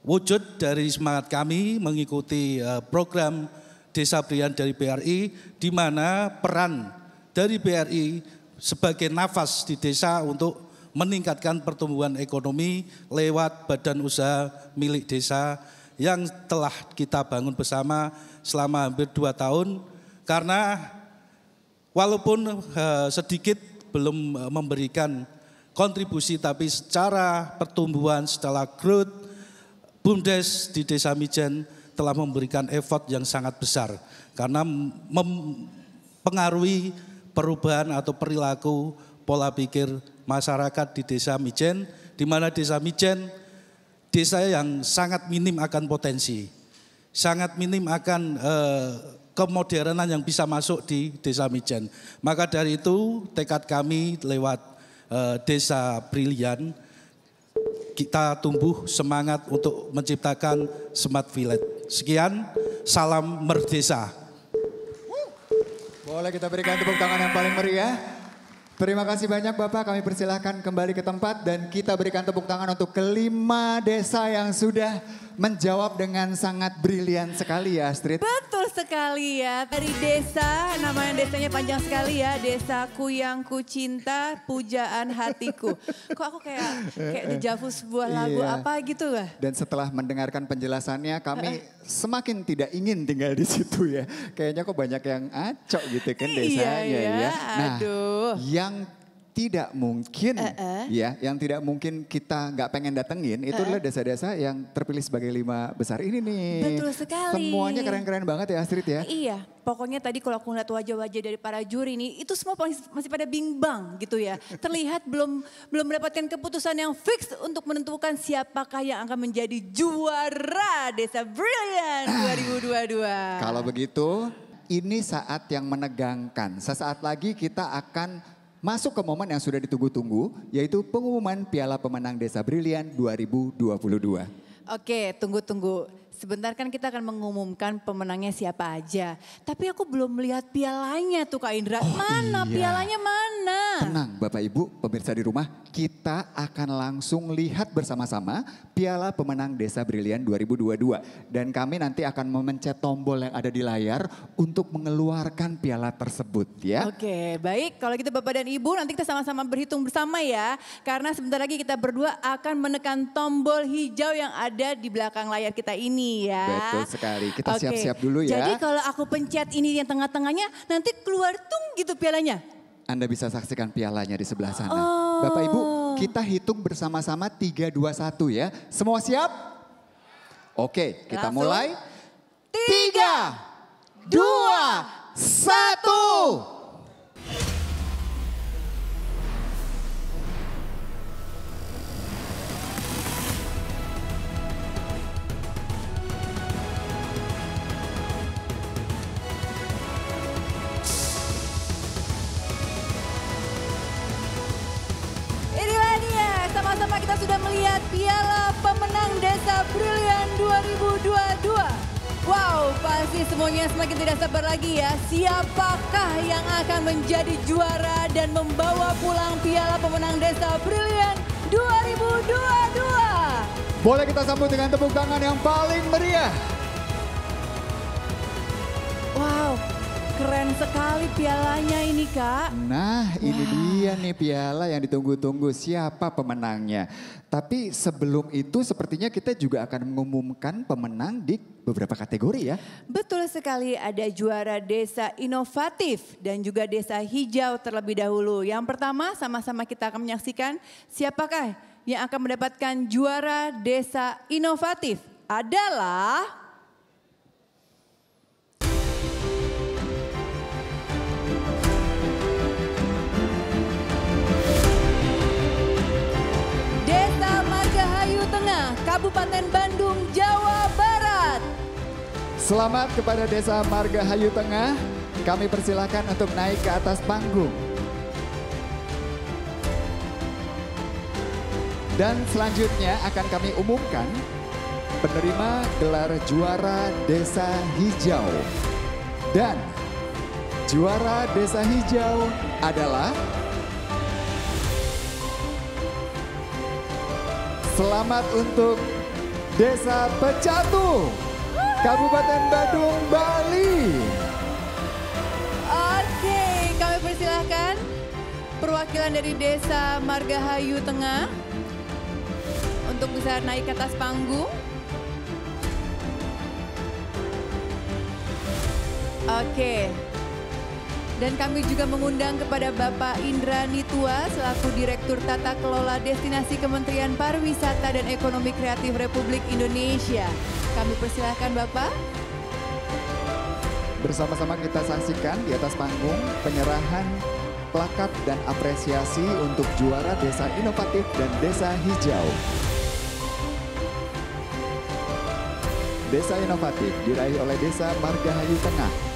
J: wujud dari semangat kami mengikuti program Desa Brilian dari BRI, di mana peran dari BRI sebagai nafas di desa untuk meningkatkan pertumbuhan ekonomi lewat badan usaha milik desa yang telah kita bangun bersama selama hampir 2 tahun. Karena walaupun sedikit belum memberikan kontribusi, tapi secara pertumbuhan, secara growth, BUMDes di Desa Mijen telah memberikan effort yang sangat besar. Karena mempengaruhi perubahan atau perilaku pola pikir masyarakat di Desa Mijen, di mana Desa Mijen desa yang sangat minim akan potensi, sangat minim akan kemodernan yang bisa masuk di Desa Mijen. Maka dari itu tekad kami lewat Desa Brilian, kita tumbuh semangat untuk menciptakan smart village. Sekian, salam merdesa.
A: Boleh kita berikan tepuk tangan yang paling meriah. Terima kasih banyak Bapak, kami persilahkan kembali ke tempat dan kita berikan tepuk tangan untuk kelima desa yang sudah menjawab dengan sangat brilian sekali ya Astrid.
B: Betul sekali ya, dari desa, namanya desanya panjang sekali ya, Desaku yang ku cinta, pujaan hatiku. Kok aku kayak dejavu sebuah lagu apa gitu lah.
A: Dan setelah mendengarkan penjelasannya kami semakin tidak ingin tinggal di situ ya. Kayaknya kok banyak yang acok gitu kan desanya ya. Nah, yang tidak mungkin yang tidak mungkin kita nggak pengen datengin itu adalah desa-desa yang terpilih sebagai 5 besar ini nih.
B: Betul sekali.
A: Semuanya keren-keren banget ya Astrid ya.
B: Iya, pokoknya tadi kalau aku ngeliat wajah-wajah dari para juri nih, itu semua masih pada bimbang gitu ya. Terlihat belum mendapatkan keputusan yang fix untuk menentukan siapakah yang akan menjadi juara Desa Brilian 2022.
A: Kalau begitu, ini saat yang menegangkan. Sesaat lagi kita akan masuk ke momen yang sudah ditunggu-tunggu, yaitu pengumuman Piala Pemenang Desa Brilian 2022.
B: Oke, tunggu. Sebentar kan kita akan mengumumkan pemenangnya siapa aja. Tapi aku belum melihat pialanya tuh Kak Indra. Mana pialanya mana?
A: Tenang Bapak Ibu, pemirsa di rumah, kita akan langsung lihat bersama-sama Piala Pemenang Desa Brilian 2022. Dan kami nanti akan memencet tombol yang ada di layar untuk mengeluarkan piala tersebut ya.
B: Oke, baik. Kalau gitu Bapak dan Ibu nanti kita sama-sama berhitung bersama ya. Karena sebentar lagi kita berdua akan menekan tombol hijau yang ada di belakang layar kita ini ya.
A: Betul sekali, kita siap-siap dulu ya.
B: Jadi kalau aku pencet ini yang tengah-tengahnya nanti keluar tung gitu pialanya.
A: Anda bisa saksikan pialanya di sebelah sana. Bapak Ibu, kita hitung bersama-sama 3, 2, 1 ya. Semua siap? Oke, kita mulai. 3, 2, 1.
B: Sama-sama kita sudah melihat Piala Pemenang Desa Brilian 2022. Wow, pasti semuanya semakin tidak sabar lagi ya. Siapakah yang akan menjadi juara dan membawa pulang Piala Pemenang Desa Brilian 2022?
A: Boleh kita sambut dengan tepuk tangan yang paling meriah.
B: Wow, keren sekali pialanya ini Kak.
A: Nah ini dia nih piala yang ditunggu-tunggu, siapa pemenangnya. Tapi sebelum itu sepertinya kita juga akan mengumumkan pemenang di beberapa kategori ya.
B: Betul sekali, ada juara desa inovatif dan juga desa hijau terlebih dahulu. Yang pertama sama-sama kita akan menyaksikan siapakah yang akan mendapatkan juara desa inovatif adalah... Kabupaten Bandung, Jawa Barat.
A: Selamat kepada Desa Margahayu Tengah. Kami persilahkan untuk naik ke atas panggung. Dan selanjutnya akan kami umumkan penerima gelar juara Desa Hijau. Dan juara Desa Hijau adalah... Selamat untuk Desa Pecatu, Kabupaten Badung, Bali.
B: Oke, kami persilahkan perwakilan dari Desa Margahayu Tengah untuk bisa naik ke atas panggung. Oke. Dan kami juga mengundang kepada Bapak Indra Nitua selaku Direktur Tata Kelola Destinasi Kementerian Pariwisata dan Ekonomi Kreatif Republik Indonesia. Kami persilahkan Bapak.
A: Bersama-sama kita saksikan di atas panggung penyerahan plakat dan apresiasi untuk juara Desa Inovatif dan Desa Hijau. Desa Inovatif diraih oleh Desa Margahayu Tengah.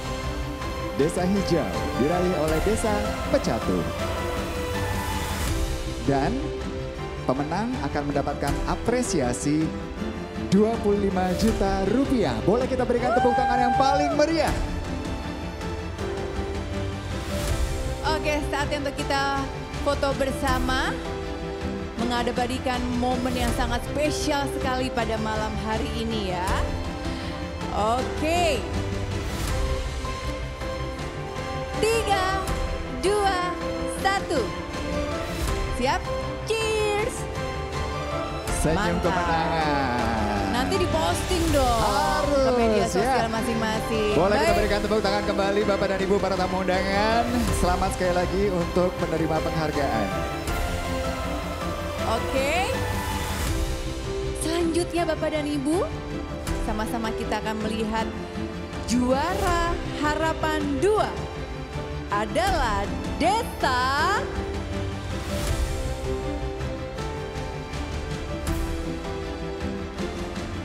A: Desa Hijau diraih oleh Desa Pecatu. Dan pemenang akan mendapatkan apresiasi 25 juta rupiah. Boleh kita berikan tepuk tangan yang paling meriah.
B: Oke, saatnya untuk kita foto bersama. Mengabadikan momen yang sangat spesial sekali pada malam hari ini ya. Oke. 3, 2, 1. Siap? Cheers!
A: Senyum kemenangan.
B: Nanti diposting dong ke media sosial masing-masing.
A: Boleh kita berikan tepuk tangan kembali Bapak dan Ibu para tamu undangan. Selamat sekali lagi untuk menerima penghargaan.
B: Oke. Selanjutnya Bapak dan Ibu, sama-sama kita akan melihat juara harapan 2. Adalah Desa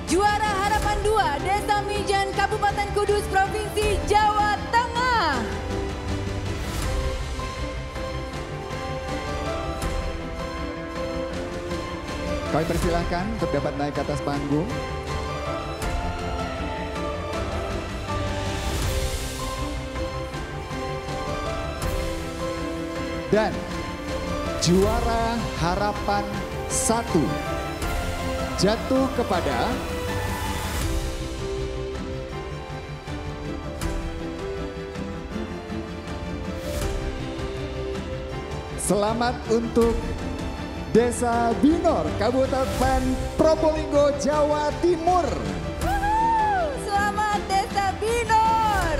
B: juara harapan 2 Desa Mijen Kabupaten Kudus Provinsi Jawa Tengah.
A: Kami persilahkan untuk dapat naik ke atas panggung. Dan juara harapan 1 jatuh kepada selamat untuk Desa Binor, Kabupaten Probolinggo, Jawa Timur.
B: Selamat Desa Binor.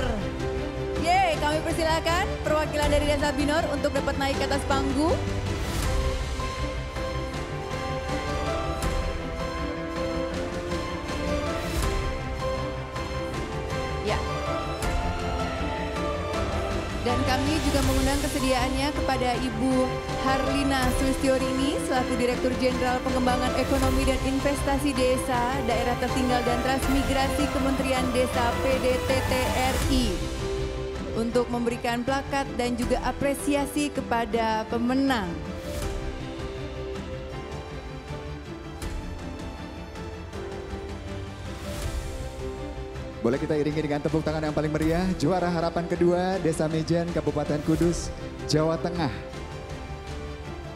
B: Yeay, kami persilakan perwakilan dari Desa Binor untuk dapat naik ke atas panggung. Ya. Dan kami juga mengundang kesediaannya kepada Ibu Harlina Sulistyorini selaku Direktur Jenderal Pengembangan Ekonomi dan Investasi Desa, Daerah Tertinggal dan Transmigrasi Kementerian Desa PDTT RI untuk memberikan plakat dan juga apresiasi kepada pemenang.
A: Boleh kita iringi dengan tepuk tangan yang paling meriah, juara harapan kedua Desa Mijen Kabupaten Kudus, Jawa Tengah.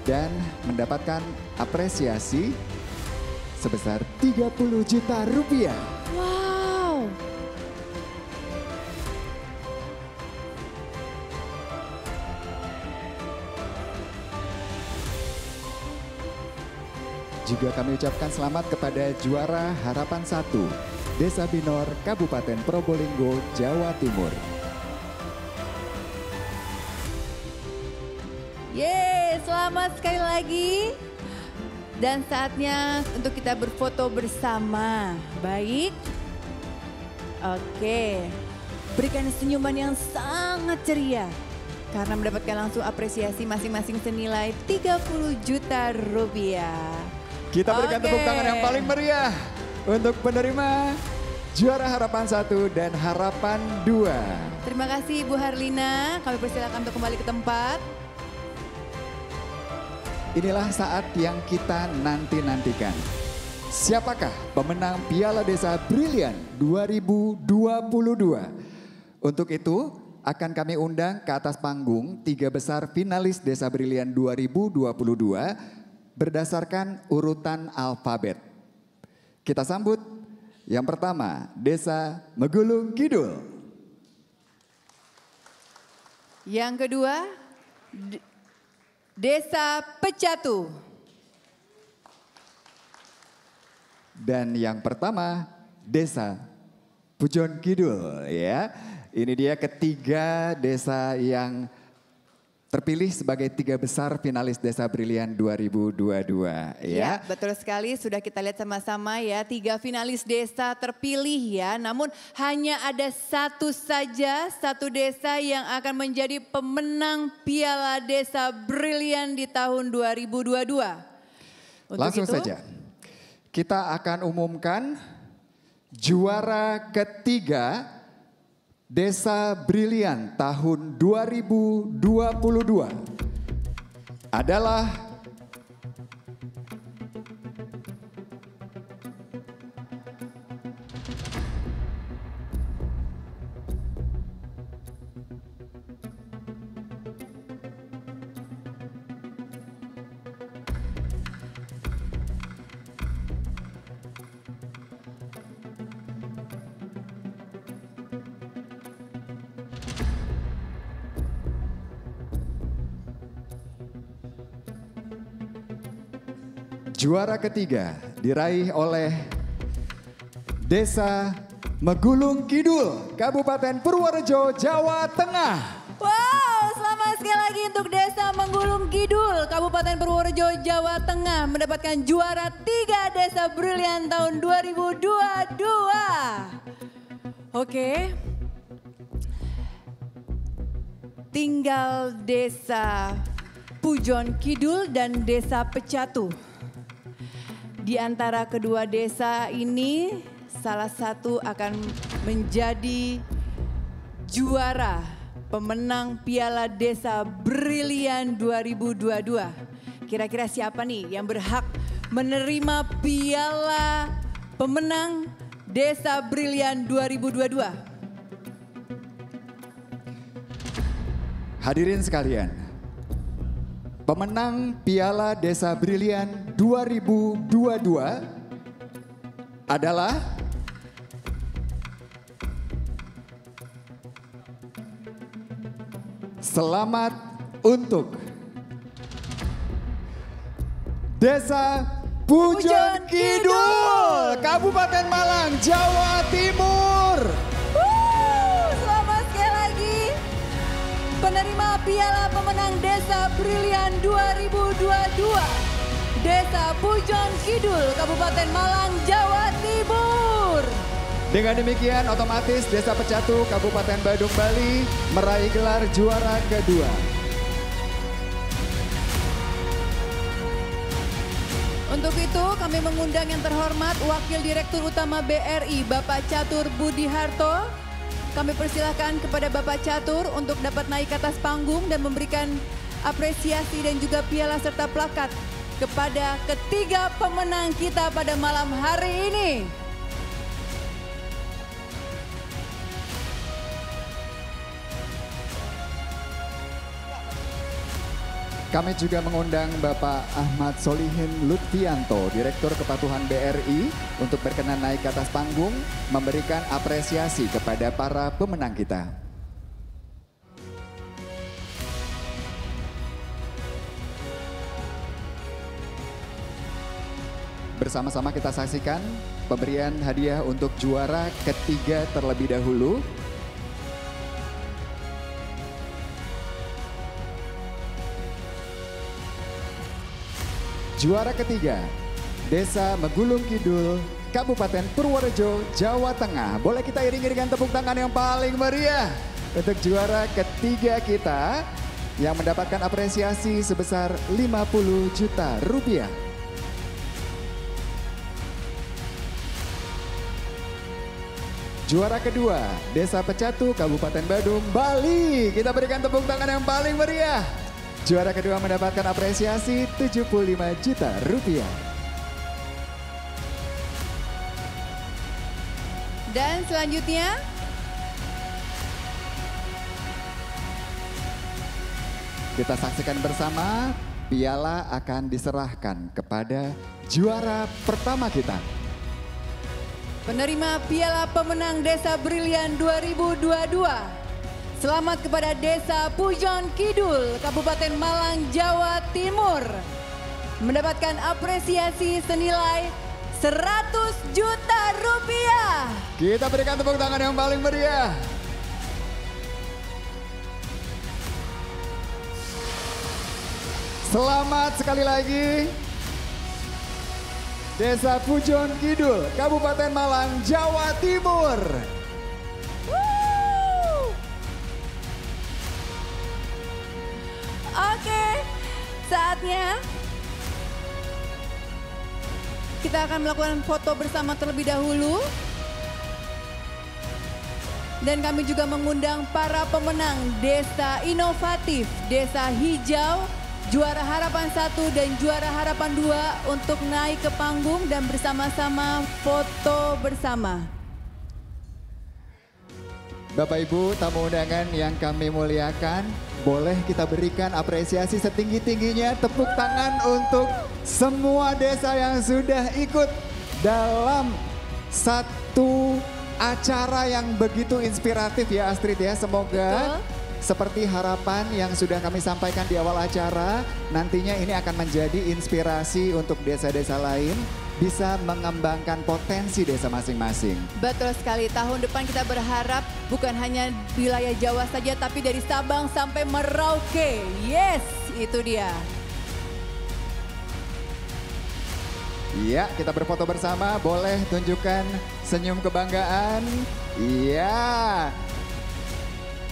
A: Dan mendapatkan apresiasi sebesar 30 juta rupiah.
B: Wow.
A: Juga kami ucapkan selamat kepada juara Harapan 1, Desa Binor, Kabupaten Probolinggo, Jawa Timur.
B: Yeay, selamat sekali lagi. Dan saatnya untuk kita berfoto bersama. Baik. Oke. Berikan senyuman yang sangat ceria. Karena mendapatkan langsung apresiasi masing-masing senilai 30 juta rupiah.
A: Kita berikan tepuk tangan yang paling meriah untuk penerima juara Harapan 1 dan Harapan 2.
B: Terima kasih Ibu Harlina, kami persilakan untuk kembali ke tempat.
A: Inilah saat yang kita nanti-nantikan. Siapakah pemenang Piala Desa Brilian 2022? Untuk itu akan kami undang ke atas panggung 3 besar finalis Desa Brilian 2022 berdasarkan urutan alfabet. Kita sambut yang pertama, Desa Megulung Kidul.
B: Yang kedua, Desa Pecatu.
A: Dan yang pertama, Desa Pujon Kidul, ya. Ini dia ketiga desa yang terpilih sebagai 3 besar finalis Desa Brilian 2022, ya.
B: Betul sekali, sudah kita lihat sama-sama ya, 3 finalis desa terpilih ya. Namun hanya ada satu saja, satu desa yang akan menjadi pemenang Piala Desa Brilian di tahun 2022.
A: Langsung saja, kita akan umumkan juara ketiga Desa Brilian tahun 2022 adalah juara ketiga diraih oleh Desa Megulung Kidul, Kabupaten Purworejo, Jawa Tengah.
B: Wow, selamat sekali lagi untuk Desa Megulung Kidul, Kabupaten Purworejo, Jawa Tengah mendapatkan juara 3 Desa Brilian tahun 2022. Oke. Tinggal Desa Pujon Kidul dan Desa Pecatu. Di antara kedua desa ini, salah satu akan menjadi juara pemenang Piala Desa Brilian 2022. Kira-kira siapa nih yang berhak menerima Piala Pemenang Desa Brilian 2022?
A: Hadirin sekalian, pemenang Piala Desa Brilian 2022 adalah selamat untuk Desa Pujon Kidul, Kabupaten Malang, Jawa Timur.
B: Selamat sekali lagi penerima Piala Pemenang Desa Brilian 2022. Desa Pujon Kidul, Kabupaten Malang, Jawa Timur.
A: Dengan demikian otomatis Desa Pecatu, Kabupaten Badung, Bali meraih gelar juara kedua.
B: Untuk itu kami mengundang yang terhormat Wakil Direktur Utama BRI Bapak Catur Budi Harto. Kami persilahkan kepada Bapak Catur untuk dapat naik ke atas panggung dan memberikan apresiasi dan juga piala serta plakat kepada ketiga pemenang kita pada malam hari ini.
A: Kami juga mengundang Bapak Ahmad Solihin Lutfianto, Direktur Kepatuhan BRI, untuk berkenan naik ke atas panggung, memberikan apresiasi kepada para pemenang kita. Bersama-sama kita saksikan pemberian hadiah untuk juara ketiga terlebih dahulu. Juara ketiga, Desa Megulung Kidul, Kabupaten Purworejo, Jawa Tengah. Boleh kita iring-iringan tepuk tangan yang paling meriah untuk juara ketiga kita yang mendapatkan apresiasi sebesar 50 juta rupiah. Juara kedua, Desa Pecatu, Kabupaten Badung, Bali. Kita berikan tepuk tangan yang paling meriah. Juara kedua mendapatkan apresiasi 75 juta rupiah.
B: Dan selanjutnya,
A: kita saksikan bersama, piala akan diserahkan kepada juara pertama kita.
B: penerima Piala Pemenang Desa Brilian 2022. Selamat kepada Desa Pujon Kidul, Kabupaten Malang, Jawa Timur. Mendapatkan apresiasi senilai 100 juta rupiah.
A: Kita berikan tepuk tangan yang paling meriah. Selamat sekali lagi. Desa Pujon Kidul, Kabupaten Malang, Jawa Timur.
B: Oke, saatnya kita akan melakukan foto bersama terlebih dahulu. Dan kami juga mengundang para pemenang Desa Inovatif, Desa Hijau, Juara Harapan 1 dan Juara Harapan 2 untuk naik ke panggung dan bersama-sama foto bersama.
A: Bapak Ibu tamu undangan yang kami muliakan, boleh kita berikan apresiasi setinggi-tingginya, tepuk tangan untuk semua desa yang sudah ikut dalam satu acara yang begitu inspiratif ya Astrid ya. Semoga seperti harapan yang sudah kami sampaikan di awal acara, nantinya ini akan menjadi inspirasi untuk desa-desa lain bisa mengembangkan potensi desa masing-masing.
B: Betul sekali, tahun depan kita berharap bukan hanya wilayah Jawa saja tapi dari Sabang sampai Merauke. Yes, itu dia.
A: Iya, kita berfoto bersama, boleh tunjukkan senyum kebanggaan. Iya.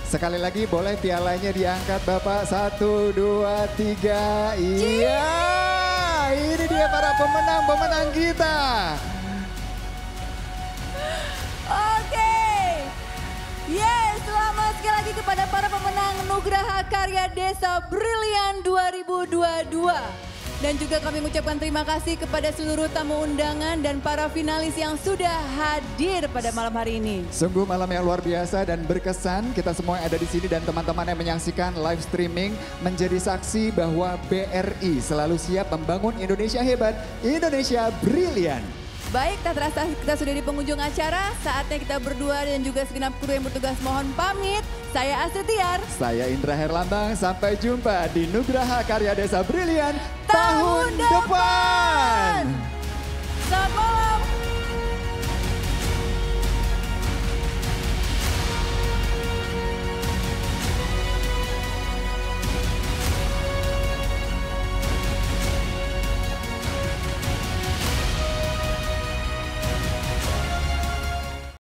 A: Sekali lagi boleh pialanya diangkat Bapak, 1, 2, 3, iya. Ini dia para pemenang-pemenang kita.
B: Oke. Yes, selamat sekali lagi kepada para pemenang Nugraha Karya Desa Brilian 2022. Dan juga kami mengucapkan terima kasih kepada seluruh tamu undangan dan para finalis yang sudah hadir pada malam hari ini.
A: Sungguh malam yang luar biasa dan berkesan. Kita semua yang ada di sini dan teman-teman yang menyaksikan live streaming menjadi saksi bahwa BRI selalu siap membangun Indonesia hebat, Indonesia brilian.
B: Baik, tak terasa kita sudah di penghujung acara. Saatnya kita berdua dan juga segenap kru yang bertugas mohon pamit. Saya Astrid Tiar.
A: Saya Indra Herlambang. Sampai jumpa di Nugraha Karya Desa Brilian tahun depan.
B: Selamat malam.